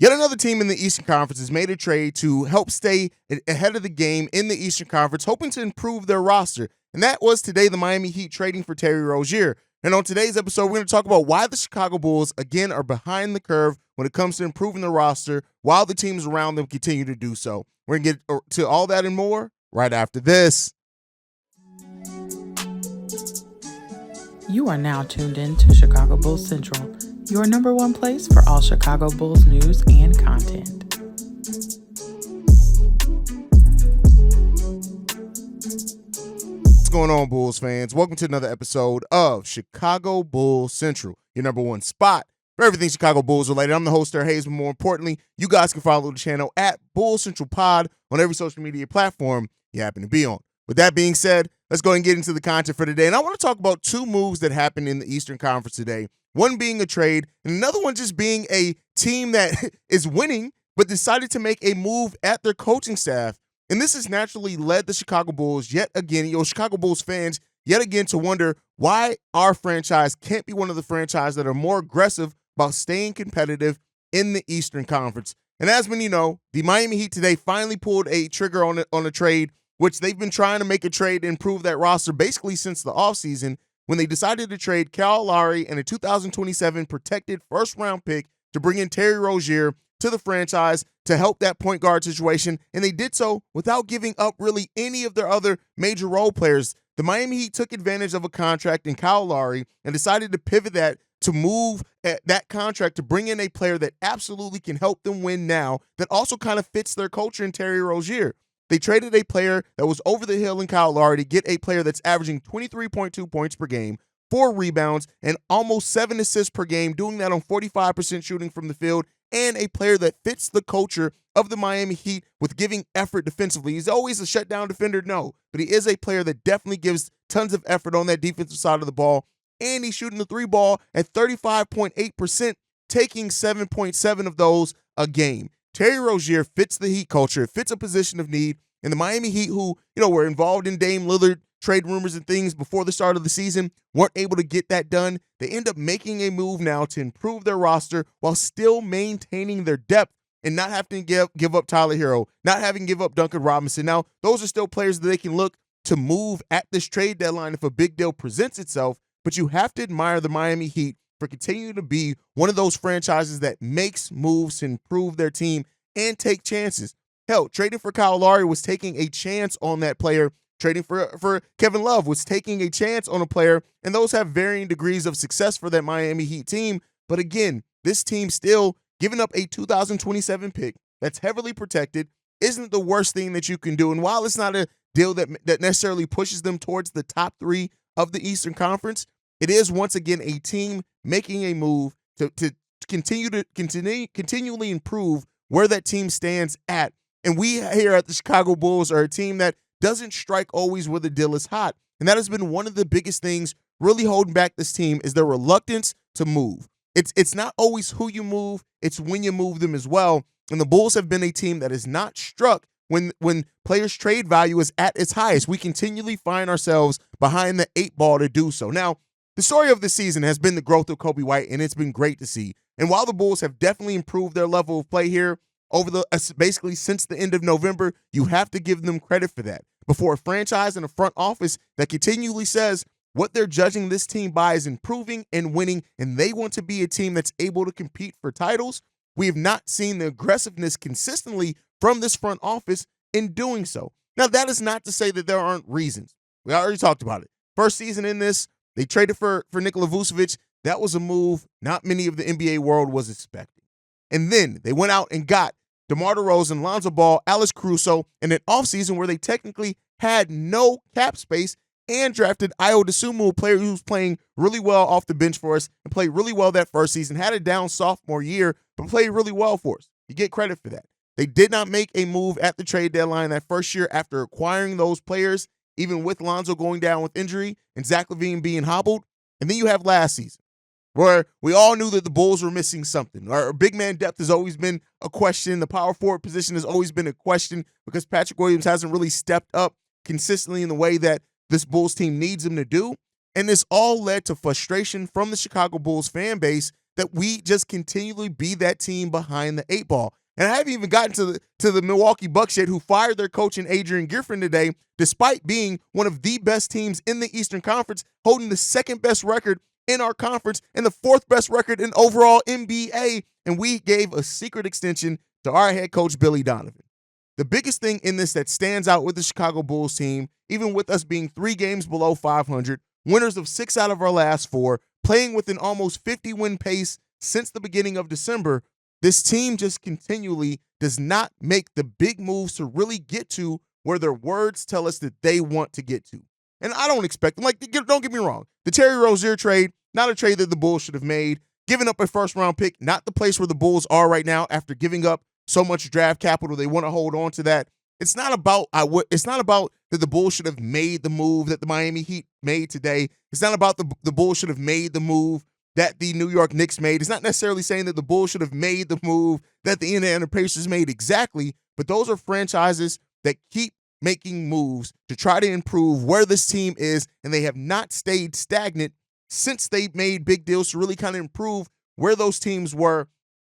Yet another team in the Eastern Conference has made a trade to help stay ahead of the game in the Eastern Conference, hoping to improve their roster. And that was today the Miami Heat trading for Terry Rozier. And on today's episode, we're going to talk about why the Chicago Bulls, again, are behind the curve when it comes to improving the roster while the teams around them continue to do so. We're going to get to all that and more right after this. You are now tuned in to Chicago Bulls Central, your number one place for all Chicago Bulls news and content. What's going on, Bulls fans? Welcome to another episode of Chicago Bulls Central, your number one spot for everything Chicago Bulls related. I'm the host, Haize, but more importantly, you guys can follow the channel at Bulls Central Pod on every social media platform you happen to be on. With that being said, let's go ahead and get into the content for today. And I want to talk about two moves that happened in the Eastern Conference today. One being a trade, and another one just being a team that is winning, but decided to make a move at their coaching staff. And this has naturally led the Chicago Bulls yet again, Chicago Bulls fans, yet again to wonder why our franchise can't be one of the franchises that are more aggressive about staying competitive in the Eastern Conference. And as many know, the Miami Heat today finally pulled a trigger on a trade, which they've been trying to make a trade to improve that roster basically since the offseason, when they decided to trade Kyle Lowry and a 2027 protected first-round pick to bring in Terry Rozier to the franchise to help that point guard situation, and they did so without giving up really any of their other major role players. The Miami Heat took advantage of a contract in Kyle Lowry and decided to pivot that to move that contract to bring in a player that absolutely can help them win now, that also kind of fits their culture in Terry Rozier. They traded a player that was over the hill in Kyle Lowry to get a player that's averaging 23.2 points per game, 4 rebounds, and almost 7 assists per game, doing that on 45% shooting from the field, and a player that fits the culture of the Miami Heat with giving effort defensively. He's always a shutdown defender, no, but he is a player that definitely gives tons of effort on that defensive side of the ball, and he's shooting the three ball at 35.8%, taking 7.7 of those a game. Terry Rozier fits the Heat culture, fits a position of need, and the Miami Heat, who, were involved in Dame Lillard trade rumors and things before the start of the season, weren't able to get that done. They end up making a move now to improve their roster while still maintaining their depth and not having to give up Tyler Hero, not having to give up Duncan Robinson. Now, those are still players that they can look to move at this trade deadline if a big deal presents itself, but you have to admire the Miami Heat for continuing to be one of those franchises that makes moves to improve their team and take chances. Hell, trading for Kyle Lowry was taking a chance on that player. Trading for Kevin Love was taking a chance on a player, and those have varying degrees of success for that Miami Heat team. But again, this team still giving up a 2027 pick that's heavily protected isn't the worst thing that you can do. And while it's not a deal that necessarily pushes them towards the top 3 of the Eastern Conference, it is once again a team making a move to continually improve where that team stands at. And we here at the Chicago Bulls are a team that doesn't strike always where the deal is hot. And that has been one of the biggest things really holding back this team is their reluctance to move. It's not always who you move, it's when you move them as well. And the Bulls have been a team that is not struck when players' trade value is at its highest. We continually find ourselves behind the 8 ball to do so. Now, the story of the season has been the growth of Kobe White, and it's been great to see. And while the Bulls have definitely improved their level of play here over basically since the end of November, you have to give them credit for that. Before a franchise and a front office that continually says what they're judging this team by is improving and winning, and they want to be a team that's able to compete for titles, we have not seen the aggressiveness consistently from this front office in doing so. Now, that is not to say that there aren't reasons. We already talked about it. First season in this, they traded for Nikola Vucevic. That was a move not many of the NBA world was expecting. And then they went out and got DeMar DeRozan, Lonzo Ball, Alex Caruso in an offseason where they technically had no cap space, and drafted Ayo Dosunmu, a player who's playing really well off the bench for us and played really well that first season, had a down sophomore year, but played really well for us. You get credit for that. They did not make a move at the trade deadline that first year after acquiring those players, even with Lonzo going down with injury and Zach LaVine being hobbled. And then you have last season, where we all knew that the Bulls were missing something. Our big man depth has always been a question. The power forward position has always been a question because Patrick Williams hasn't really stepped up consistently in the way that this Bulls team needs him to do. And this all led to frustration from the Chicago Bulls fan base that we just continually be that team behind the eight ball. And I haven't even gotten to the Milwaukee Bucks yet, who fired their coach in Adrian Griffin today, despite being one of the best teams in the Eastern Conference, holding the second best record in our conference and the fourth best record in overall NBA. And we gave a secret extension to our head coach, Billy Donovan. The biggest thing in this that stands out with the Chicago Bulls team, even with us being 3 games below 500, winners of 6 out of our last 4, playing with an almost 50-win pace since the beginning of December, this team just continually does not make the big moves to really get to where their words tell us that they want to get to. And I don't expect them. Like, don't get me wrong. The Terry Rozier trade, not a trade that the Bulls should have made. Giving up a first-round pick, not the place where the Bulls are right now after giving up so much draft capital. They want to hold on to that. It's not about that the Bulls should have made the move that the Miami Heat made today. It's not about the Bulls should have made the move that the New York Knicks made. It's not necessarily saying that the Bulls should have made the move that the Indiana Pacers made exactly, but those are franchises that keep making moves to try to improve where this team is, and they have not stayed stagnant since they made big deals to really kind of improve where those teams were,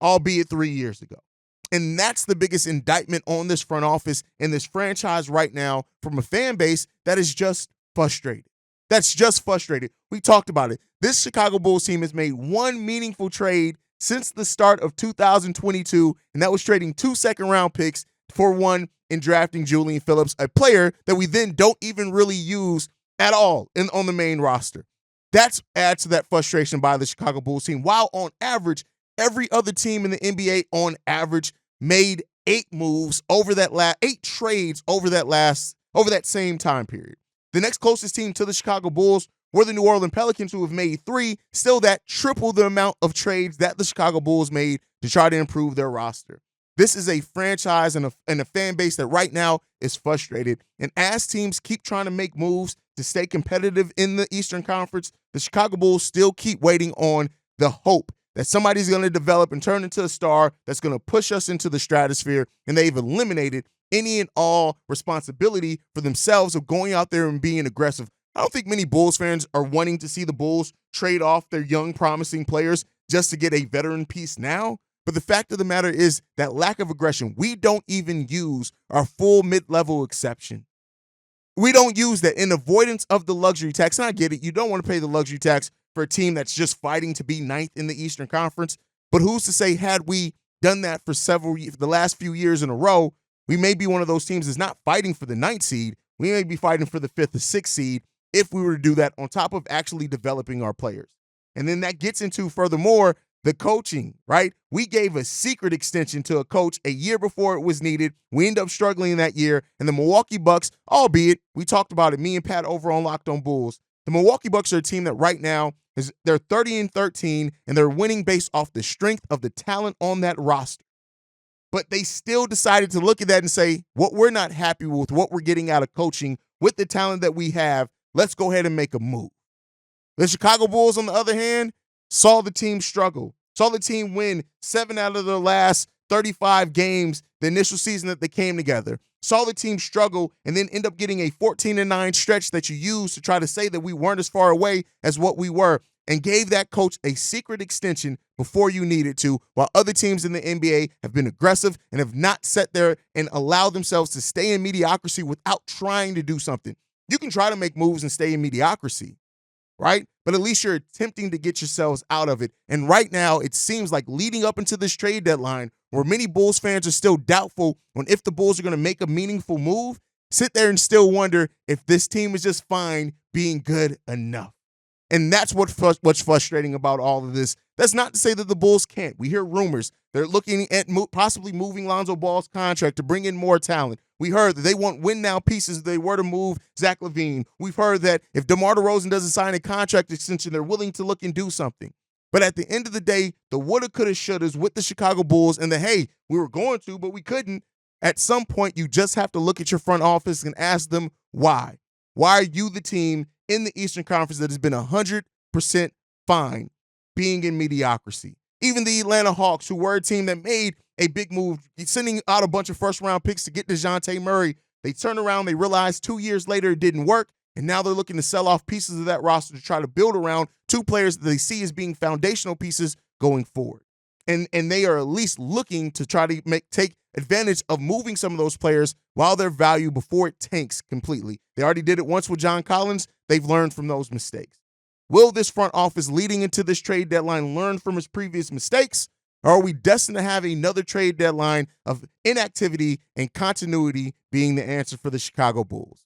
albeit 3 years ago. And that's the biggest indictment on this front office and this franchise right now from a fan base that is just frustrated. That's just frustrated. We talked about it. This Chicago Bulls team has made one meaningful trade since the start of 2022, and that was trading 2 second-round picks for one in drafting Julian Phillips, a player that we then don't even really use at all on the main roster. That adds to that frustration by the Chicago Bulls team, while on average, every other team in the NBA on average made 8 moves over that 8 trades over that same time period. The next closest team to the Chicago Bulls were the New Orleans Pelicans, who have made 3, still that triple the amount of trades that the Chicago Bulls made to try to improve their roster. This is a franchise and a fan base that right now is frustrated. And as teams keep trying to make moves to stay competitive in the Eastern Conference, the Chicago Bulls still keep waiting on the hope that somebody's going to develop and turn into a star that's going to push us into the stratosphere, and they've eliminated any and all responsibility for themselves of going out there and being aggressive. I don't think many Bulls fans are wanting to see the Bulls trade off their young, promising players just to get a veteran piece now. But the fact of the matter is that lack of aggression, we don't even use our full mid-level exception. We don't use that in avoidance of the luxury tax. And I get it. You don't want to pay the luxury tax for a team that's just fighting to be 9th in the Eastern Conference. But who's to say, had we done that for the last few years in a row, we may be one of those teams that's not fighting for the 9th seed. We may be fighting for the 5th or 6th seed if we were to do that on top of actually developing our players. And then that gets into, furthermore, the coaching, right? We gave a secret extension to a coach a year before it was needed. We ended up struggling that year. And the Milwaukee Bucks, albeit, we talked about it, me and Pat over on Locked on Bulls, the Milwaukee Bucks are a team that right now they're 30-13, and they're winning based off the strength of the talent on that roster. But they still decided to look at that and say, what we're not happy with, what we're getting out of coaching with the talent that we have, let's go ahead and make a move. The Chicago Bulls, on the other hand, saw the team struggle, saw the team win 7 out of their last 35 games the initial season that they came together, saw the team struggle, and then end up getting a 14-9 stretch that you use to try to say that we weren't as far away as what we were, and gave that coach a secret extension before you needed to, while other teams in the NBA have been aggressive and have not sat there and allowed themselves to stay in mediocrity without trying to do something. You can try to make moves and stay in mediocrity, right? But at least you're attempting to get yourselves out of it. And right now, it seems like leading up into this trade deadline, where many Bulls fans are still doubtful on if the Bulls are going to make a meaningful move, sit there and still wonder if this team is just fine being good enough. And that's what's frustrating about all of this. That's not to say that the Bulls can't. We hear rumors. They're looking at possibly moving Lonzo Ball's contract to bring in more talent. We heard that they want win-now pieces if they were to move Zach LaVine. We've heard that if DeMar DeRozan doesn't sign a contract extension, they're willing to look and do something. But at the end of the day, the woulda, coulda, shouldas with the Chicago Bulls and the, hey, we were going to, but we couldn't. At some point, you just have to look at your front office and ask them why. Why are you the team in the Eastern Conference that has been 100% fine being in mediocrity? Even the Atlanta Hawks, who were a team that made a big move, sending out a bunch of first-round picks to get DeJounte Murray, they turn around, they realize 2 years later it didn't work, and now they're looking to sell off pieces of that roster to try to build around 2 players that they see as being foundational pieces going forward. And they are at least looking to try to take advantage of moving some of those players while their value before it tanks completely. They already did it once with John Collins. They've learned from those mistakes. Will this front office leading into this trade deadline learn from its previous mistakes? Or are we destined to have another trade deadline of inactivity and continuity being the answer for the Chicago Bulls?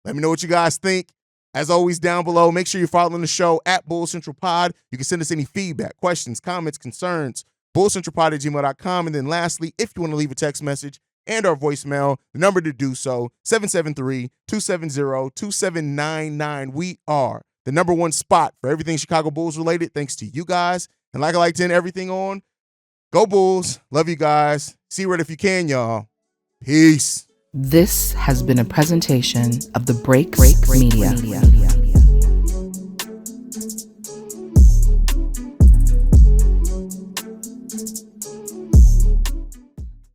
Let me know what you guys think. As always, down below, make sure you're following the show at Bull Central Pod. You can send us any feedback, questions, comments, concerns, bullcentralpod@gmail.com. And then lastly, if you want to leave a text message and our voicemail, the number to do so, 773-270-2799. We are the number one spot for everything Chicago Bulls related, thanks to you guys. And like I like to end everything on, go Bulls. Love you guys. See you right if you can, y'all. Peace. This has been a presentation of the Break Media.